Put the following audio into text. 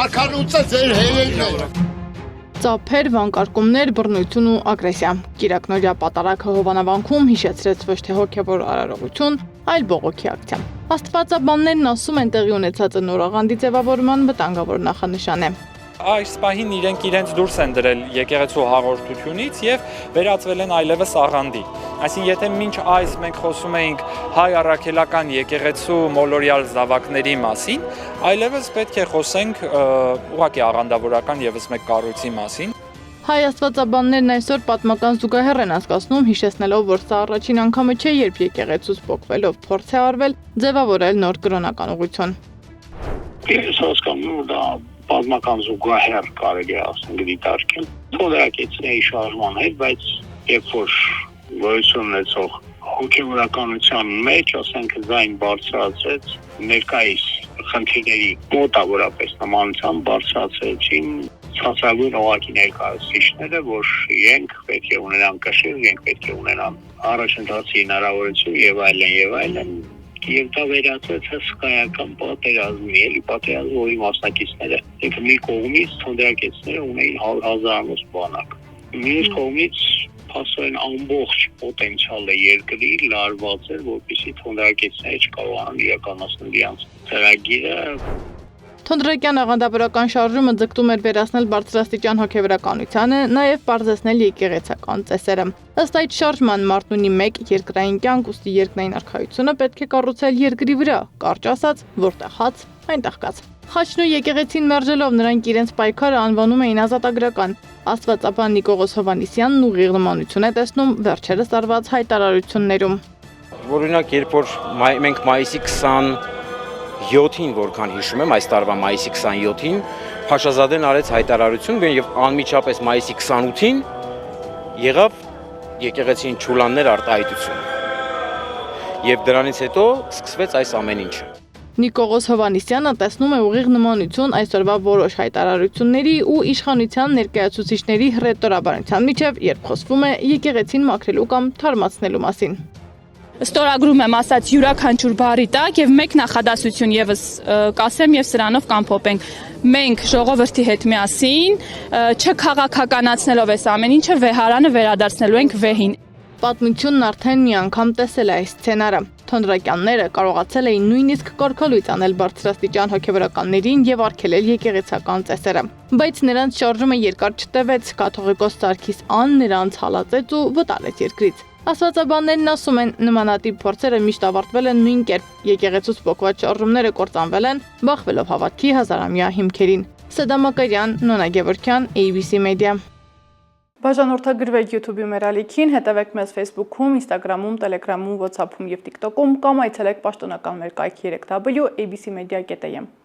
Արքանուցը ձեր հերերն են։ Ծափեր, վանկարկումներ, բռնություն ու ագրեսիա։ Կիրակնորյա պատարագը Հովանավանքում հիշեցրեց ոչ թե հոգևոր արարողություն, այլ բողոքի ակցիա։ Աստվածաբաններն ասում են տեղի ունեցածը նորաղանդի ձևավորման վտանգավոր նախանշան է։ Այս պահին իրենց դուրս են դրել եկեղեցու հաղորդությունից եւ վերածվել են այլևս աղանդի։ Այսինքն եթե մինչ այս մենք խոսում էինք հայ առաքելական եկեղեցու մոլորյալ զավակների մասին, այլևս պետք է խոսենք ուղղակի աղանդավորական եւս մեկ կառույցի մասին։ Հայ աստվածաբաններն այսօր պատմական զուգահեռ են անցկացնում, հիշեցնելով, որ սա առաջին անգամը չէ, երբ եկեղեցուց փոխվելով փորձ է արվել ձևավորել նոր կրոնական ուղղություն։ Ես հասկանում եմ, դա պատմական զուգահեռ կարելի է ասել դիտարկել թողարկեցների շարժման հետ, բայց երբ որ գոյություն ունեցող հոգևորականության մեջ, ասենք ձայն բարձրացեց ներկայիս խնդիրների մոտավորապես նմանությամբ բարձրացրեցին ցածրագույն օղակի ներկայացուցիչները, որ իրենք պետք է ունենան կշիռ, իրենք պետք է ունենան առաջընթացի հնարավորություն եւ այլն։ Եվ դա վերածեց հսկայական պատերազմի, պատերազմի, որի մասնակիցները մի կողմից թնդրակեցները ունեին հազարանոց բանակ։ Մյուս կողմից փաստորեն ամբողջ պոտենցիալը երկրի լարված էր, որպեսզի թնդրակեցները չկարողանան իրականացնել իրենց ծրագիրը։ Թոնդրակյան աղանդավորական շարժումը ձգտում էր վերացնել բարձրաստիճան հոգևորականությանը, նաև պարզեցնել եկեղեցական ծեսերը։ Ըստ այդ շարժման մարդն ունի մեկ երկրային կյանք, ուստի երկրային արքայությունը պետք է կառուցել երկրի վրա, կարճ ասած, որտեղ հաց, այնտեղ կաց։ Խաչն ու եկեղեցին մերժելով նրանք իրենց պայքարը անվանում էին ազատագրական։ Աստվածաբան Նիկողոս Հովհաննիսյանն ուղիղ նմանություն է տեսնում վերջերս արված հայտարարություններում։ Օրինակ, երբ որ մենք մայիսի 27-ին, որքան հիշում եմ, այս տարվա մայիսի 27-ին Փաշազադեն արեց հայտարարություն եւ անմիջապես մայիսի 28-ին եղավ եկեղեցին Չուլաններ արտահայտություն։ Եվ դրանից հետո սկսվեց այս ամեն ինչը։ Նիկողոս Հովհաննիսյանը տեսնում է ուղիղ նմանություն այսօրվա որոշ հայտարարությունների ու իշխանության ներկայացուցիչների հռետորաբանության միջև, երբ խոսվում է եկեղեցին մաքրելու կամ թարմացնելու մասին։ Ստորագրում եմ ասած յուրաքանչյուր բառի տակ եւ մեկ նախադասություն եւս կասեմ եւ սրանով կամփոփենք։ Մենք ժողովրդի հետ միասին չքաղաքականացնելով այս ամեն ինչը վեհարանը վերադարձնելու ենք վեհին։ Պատմությունն արդեն մի անգամ տեսել է այս սցենարը։ Թոնդրակյանները կարողացել էին նույնիսկ կարգալույծ անել բարձրաստիճան հոգևորականներին եւ արգելել եկեղեցական ծեսերը։ Բայց նրանց շարժումը երկար չտևեց, կաթողիկոս Սարգիս Ան նրանց հալածեց ու վտարեց երկրից։ Աստվածաբաններն ասում են, նմանատիպ փորձերը միշտ ավարտվել են նույն կերպ։ Եկեղեցուց փոխված շարժումները կործանվել են, բախվելով հավատքի հազարամյա հիմքերին։ Սեդա Մակարյան, Նոնա Գևորգյան, ABC Media։ Բաժանորդագրվեք YouTube-ի մեր ալիքին, հետևեք մեզ Facebook-ում, Instagram-ում, Telegram-ում, WhatsApp-ում եւ TikTok-ում կամ այցելեք պաշտոնական մեր կայքի 3w abcmedia.am։